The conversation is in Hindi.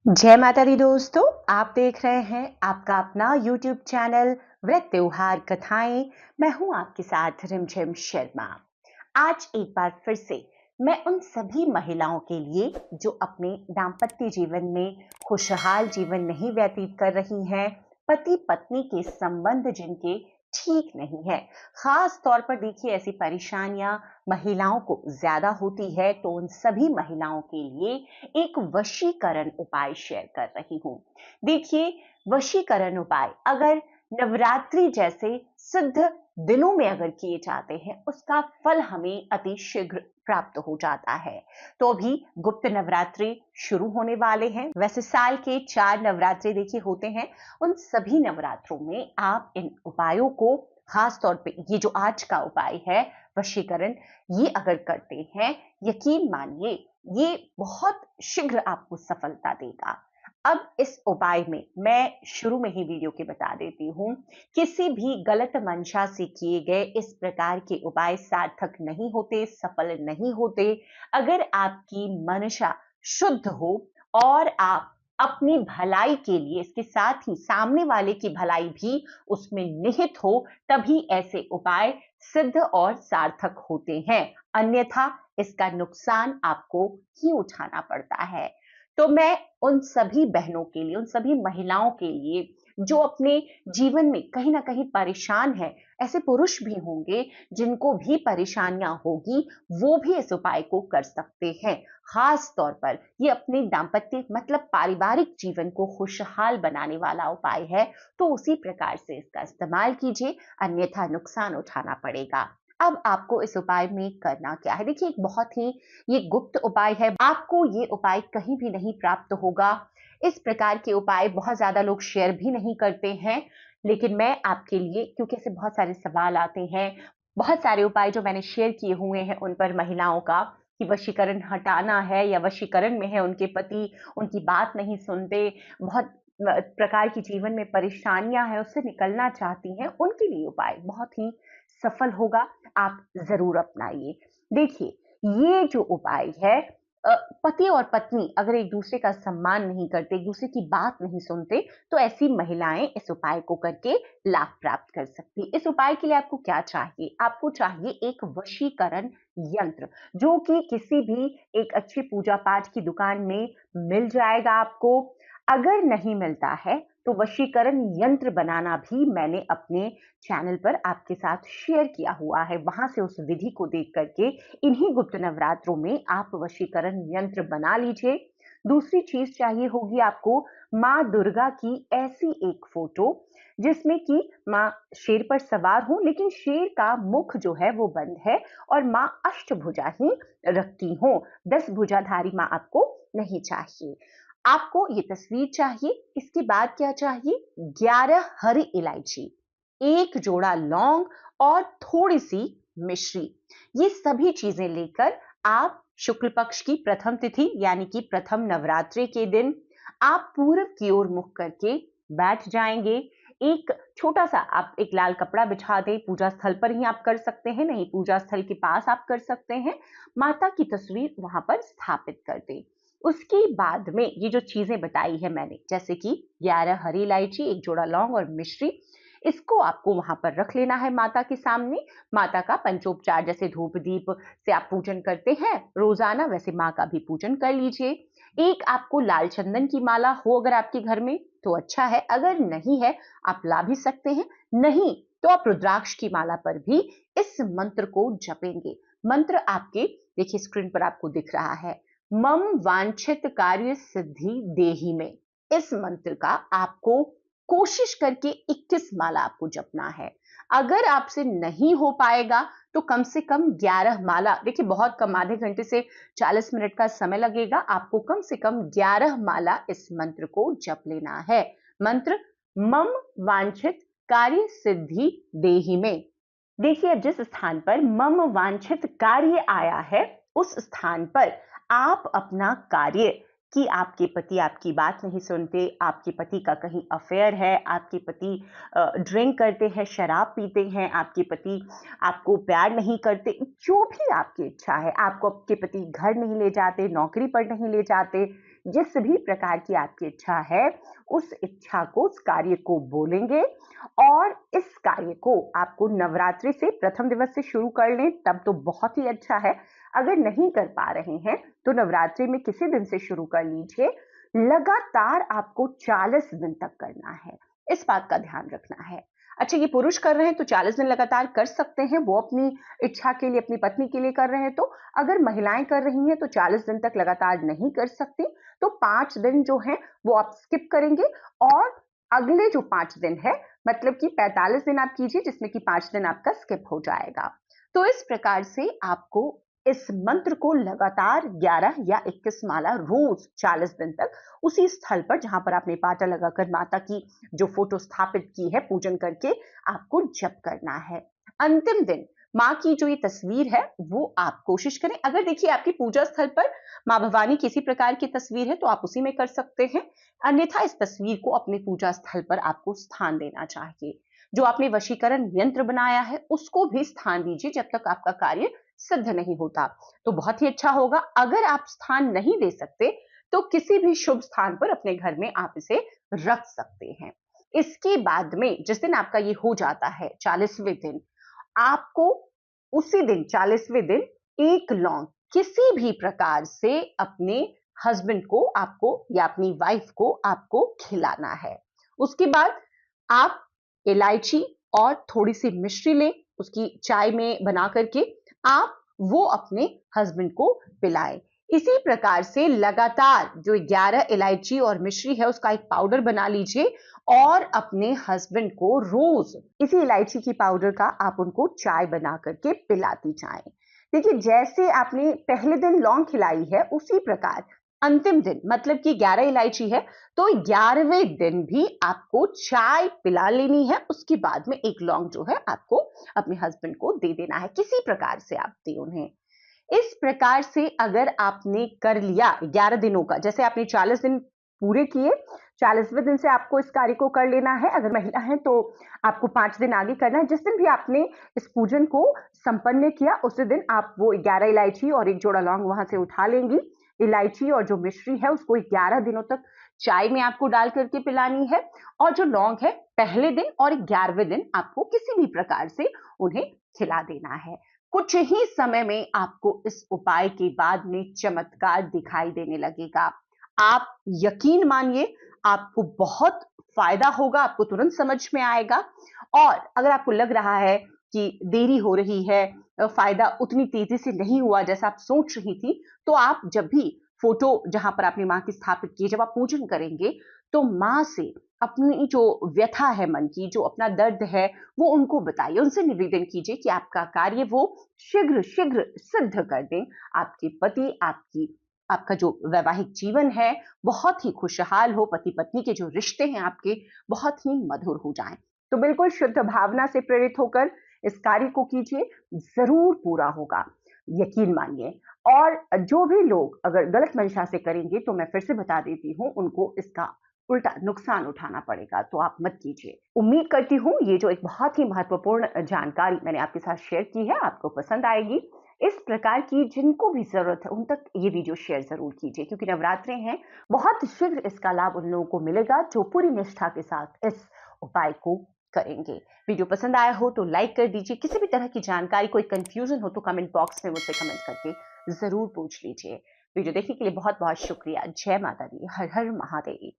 जय माता दी दोस्तों, आप देख रहे हैं आपका अपना YouTube चैनल व्रत त्योहार कथाएं। मैं हूं आपके साथ रिमझिम शर्मा। आज एक बार फिर से मैं उन सभी महिलाओं के लिए जो अपने दाम्पत्य जीवन में खुशहाल जीवन नहीं व्यतीत कर रही हैं, पति पत्नी के संबंध जिनके ठीक नहीं है, खास तौर पर देखिए ऐसी परेशानियां महिलाओं को ज्यादा होती है, तो उन सभी महिलाओं के लिए एक वशीकरण उपाय शेयर कर रही हूं। देखिए, वशीकरण उपाय अगर नवरात्रि जैसे सिद्ध दिनों में अगर किए जाते हैं, उसका फल हमें अति शीघ्र प्राप्त हो जाता है। तो अभी गुप्त नवरात्रि शुरू होने वाले हैं। वैसे साल के 4 नवरात्रि देखिए होते हैं। उन सभी नवरात्रों में आप इन उपायों को, खास तौर पे ये जो आज का उपाय है वशीकरण, ये अगर करते हैं, यकीन मानिए ये बहुत शीघ्र आपको सफलता देगा। अब इस उपाय में मैं शुरू में ही वीडियो के बता देती हूं, किसी भी गलत मंशा से किए गए इस प्रकार के उपाय सार्थक नहीं होते, सफल नहीं होते। अगर आपकी मंशा शुद्ध हो और आप अपनी भलाई के लिए, इसके साथ ही सामने वाले की भलाई भी उसमें निहित हो, तभी ऐसे उपाय सिद्ध और सार्थक होते हैं। अन्यथा इसका नुकसान आपको ही उठाना पड़ता है। तो मैं उन सभी बहनों के लिए, उन सभी महिलाओं के लिए जो अपने जीवन में कहीं ना कहीं परेशान है, ऐसे पुरुष भी होंगे जिनको भी परेशानियां होगी, वो भी इस उपाय को कर सकते हैं। खास तौर पर ये अपने दाम्पत्य मतलब पारिवारिक जीवन को खुशहाल बनाने वाला उपाय है, तो उसी प्रकार से इसका इस्तेमाल कीजिए, अन्यथा नुकसान उठाना पड़ेगा। अब आपको इस उपाय में करना क्या है? देखिए, एक बहुत ही ये गुप्त उपाय है, आपको ये उपाय कहीं भी नहीं प्राप्त होगा। इस प्रकार के उपाय बहुत ज्यादा लोग शेयर भी नहीं करते हैं, लेकिन मैं आपके लिए, क्योंकि ऐसे बहुत सारे सवाल आते हैं, बहुत सारे उपाय जो मैंने शेयर किए हुए हैं उन पर महिलाओं का कि वशीकरण हटाना है या वशीकरण में है, उनके पति उनकी बात नहीं सुनते, बहुत प्रकार की जीवन में परेशानियां हैं, उससे निकलना चाहती हैं, उनके लिए उपाय बहुत ही सफल होगा। आप जरूर अपनाइए। देखिए, ये जो उपाय है, पति और पत्नी अगर एक दूसरे का सम्मान नहीं करते, एक दूसरे की बात नहीं सुनते, तो ऐसी महिलाएं इस उपाय को करके लाभ प्राप्त कर सकती। इस उपाय के लिए आपको क्या चाहिए? आपको चाहिए एक वशीकरण यंत्र, जो कि किसी भी एक अच्छी पूजा पाठ की दुकान में मिल जाएगा आपको। अगर नहीं मिलता है तो वशीकरण यंत्र बनाना भी मैंने अपने चैनल पर आपके साथ शेयर किया हुआ है। वहां से उस विधि को देख करके इन्हीं गुप्त नवरात्रों में आप वशीकरण यंत्र बना लीजिए। दूसरी चीज चाहिए होगी आपको माँ दुर्गा की ऐसी एक फोटो, जिसमें कि माँ शेर पर सवार हो, लेकिन शेर का मुख जो है वो बंद है और माँ अष्टभुजा ही रखती हो। 10 भुजाधारी माँ आपको नहीं चाहिए। आपको ये तस्वीर चाहिए। इसके बाद क्या चाहिए? 11 हरी इलायची, एक जोड़ा लौंग और थोड़ी सी मिश्री। ये सभी चीजें लेकर आप शुक्ल पक्ष की प्रथम तिथि यानी कि प्रथम नवरात्रि के दिन आप पूर्व की ओर मुख करके बैठ जाएंगे। एक छोटा सा आप एक लाल कपड़ा बिछा दें, पूजा स्थल पर ही आप कर सकते हैं, नहीं पूजा स्थल के पास आप कर सकते हैं। माता की तस्वीर वहां पर स्थापित कर दें। उसके बाद में ये जो चीजें बताई है मैंने, जैसे कि 11 हरी इलायची, एक जोड़ा लौंग और मिश्री, इसको आपको वहां पर रख लेना है माता के सामने। माता का पंचोपचार, जैसे धूप दीप से आप पूजन करते हैं रोजाना, वैसे माँ का भी पूजन कर लीजिए। एक आपको लाल चंदन की माला हो अगर आपके घर में तो अच्छा है, अगर नहीं है आप ला भी सकते हैं, नहीं तो आप रुद्राक्ष की माला पर भी इस मंत्र को जपेंगे। मंत्र आपके देखिए स्क्रीन पर आपको दिख रहा है, मम वांछित कार्य सिद्धि देहि में। इस मंत्र का आपको कोशिश करके 21 माला आपको जपना है। अगर आपसे नहीं हो पाएगा तो कम से कम 11 माला, देखिए बहुत कम, आधे घंटे से 40 मिनट का समय लगेगा, आपको कम से कम 11 माला इस मंत्र को जप लेना है। मंत्र मम वांछित कार्य सिद्धि देहि में। देखिए, अब जिस स्थान पर मम वांछित कार्य आया है, उस स्थान पर आप अपना कार्य, कि आपके पति आपकी बात नहीं सुनते, आपके पति का कहीं अफेयर है, आपके पति ड्रिंक करते हैं, शराब पीते हैं, आपके पति आपको प्यार नहीं करते, जो भी आपकी इच्छा है, आपको आपके पति घर नहीं ले जाते, नौकरी पर नहीं ले जाते, जिस भी प्रकार की आपकी इच्छा है उस इच्छा को, उस कार्य को बोलेंगे और इस कार्य को आपको नवरात्रि से प्रथम दिवस से शुरू कर लें तब तो बहुत ही अच्छा है। अगर नहीं कर पा रहे हैं तो नवरात्रि में किसी दिन से शुरू कर लीजिए। लगातार आपको 40 दिन तक करना है, इस बात का ध्यान रखना है। अच्छा, ये पुरुष कर रहे हैं तो 40 दिन लगातार कर सकते हैं, वो अपनी इच्छा के लिए, अपनी पत्नी के लिए कर रहे हैं। तो अगर महिलाएं कर रही हैं तो 40 दिन तक लगातार नहीं कर सकती, तो 5 दिन जो हैं वो आप स्किप करेंगे और अगले जो 5 दिन है, मतलब कि 45 दिन आप कीजिए जिसमें कि 5 दिन आपका स्किप हो जाएगा। तो इस प्रकार से आपको इस मंत्र को लगातार 11 या 21 माला रोज 40 दिन तक उसी स्थल पर जहां पर आपने पाटा लगाकर माता की जो फोटो स्थापित की है पूजन करके आपको जप करना है। अंतिम दिन माँ की जो ये तस्वीर है वो आप कोशिश करें, अगर देखिए आपकी पूजा स्थल पर माँ भवानी किसी प्रकार की तस्वीर है तो आप उसी में कर सकते हैं, अन्यथा इस तस्वीर को अपने पूजा स्थल पर आपको स्थान देना चाहिए। जो आपने वशीकरण यंत्र बनाया है उसको भी स्थान दीजिए जब तक आपका कार्य सिद्ध नहीं होता, तो बहुत ही अच्छा होगा। अगर आप स्थान नहीं दे सकते तो किसी भी शुभ स्थान पर अपने घर में आप इसे रख सकते हैं। इसके बाद में जिस दिन आपका ये हो जाता है 40वें दिन, आपको उसी दिन 40वें दिन एक लौंग किसी भी प्रकार से अपने हस्बैंड को आपको या अपनी वाइफ को आपको खिलाना है। उसके बाद आप इलायची और थोड़ी सी मिश्री लें, उसकी चाय में बना करके आप वो अपने हस्बैंड को पिलाएं। इसी प्रकार से लगातार जो 11 इलायची और मिश्री है उसका एक पाउडर बना लीजिए और अपने हस्बैंड को रोज इसी इलायची की पाउडर का आप उनको चाय बना करके पिलाती जाएं। देखिए, जैसे आपने पहले दिन लौंग खिलाई है उसी प्रकार अंतिम दिन, मतलब कि 11 इलायची है तो 11वें दिन भी आपको चाय पिला लेनी है। उसके बाद में एक लौंग जो है आपको अपने हस्बैंड को दे देना है, किसी प्रकार से आप दें उन्हें। इस प्रकार से अगर आपने कर लिया 11 दिनों का, जैसे आपने 40 दिन पूरे किए, 40वें दिन से आपको इस कार्य को कर लेना है। अगर महिला है तो आपको 5 दिन आगे करना है। जिस दिन भी आपने इस पूजन को संपन्न किया उसी दिन आप वो 11 इलायची और एक जोड़ा लौंग वहां से उठा लेंगी। इलायची और जो मिश्री है उसको 11 दिनों तक चाय में आपको डाल करके पिलानी है और जो लौंग है पहले दिन और 11वें दिन आपको किसी भी प्रकार से उन्हें खिला देना है। कुछ ही समय में आपको इस उपाय के बाद में चमत्कार दिखाई देने लगेगा। आप यकीन मानिए, आपको बहुत फायदा होगा, आपको तुरंत समझ में आएगा। और अगर आपको लग रहा है कि देरी हो रही है, फायदा उतनी तेजी से नहीं हुआ जैसा आप सोच रही थी, तो आप जब भी फोटो जहां पर आपने मां की स्थापित की, जब आप पूजन करेंगे तो मां से अपनी जो व्यथा है मन की, जो अपना दर्द है वो उनको बताइए, उनसे निवेदन कीजिए कि आपका कार्य वो शीघ्र शीघ्र सिद्ध कर दें। आपके पति, आपका जो वैवाहिक जीवन है बहुत ही खुशहाल हो, पति पत्नी के जो रिश्ते हैं आपके बहुत ही मधुर हो जाएं। तो बिल्कुल शुद्ध भावना से प्रेरित होकर इस कार्य को कीजिए, जरूर पूरा होगा, यकीन मानिए। और जो भी लोग अगर गलत मंशा से करेंगे तो मैं फिर से बता देती हूँ, उनको इसका उल्टा नुकसान उठाना पड़ेगा, तो आप मत कीजिए। उम्मीद करती हूँ ये जो एक बहुत ही महत्वपूर्ण जानकारी मैंने आपके साथ शेयर की है आपको पसंद आएगी। इस प्रकार की जिनको भी जरूरत है उन तक ये वीडियो शेयर जरूर कीजिए, क्योंकि नवरात्रे हैं, बहुत शीघ्र इसका लाभ उन लोगों को मिलेगा जो पूरी निष्ठा के साथ इस उपाय को करेंगे। वीडियो पसंद आया हो तो लाइक कर दीजिए। किसी भी तरह की जानकारी, कोई कंफ्यूजन हो तो कमेंट बॉक्स में मुझसे कमेंट करके जरूर पूछ लीजिए। वीडियो देखने के लिए बहुत बहुत शुक्रिया। जय माता दी, हर हर महादेव।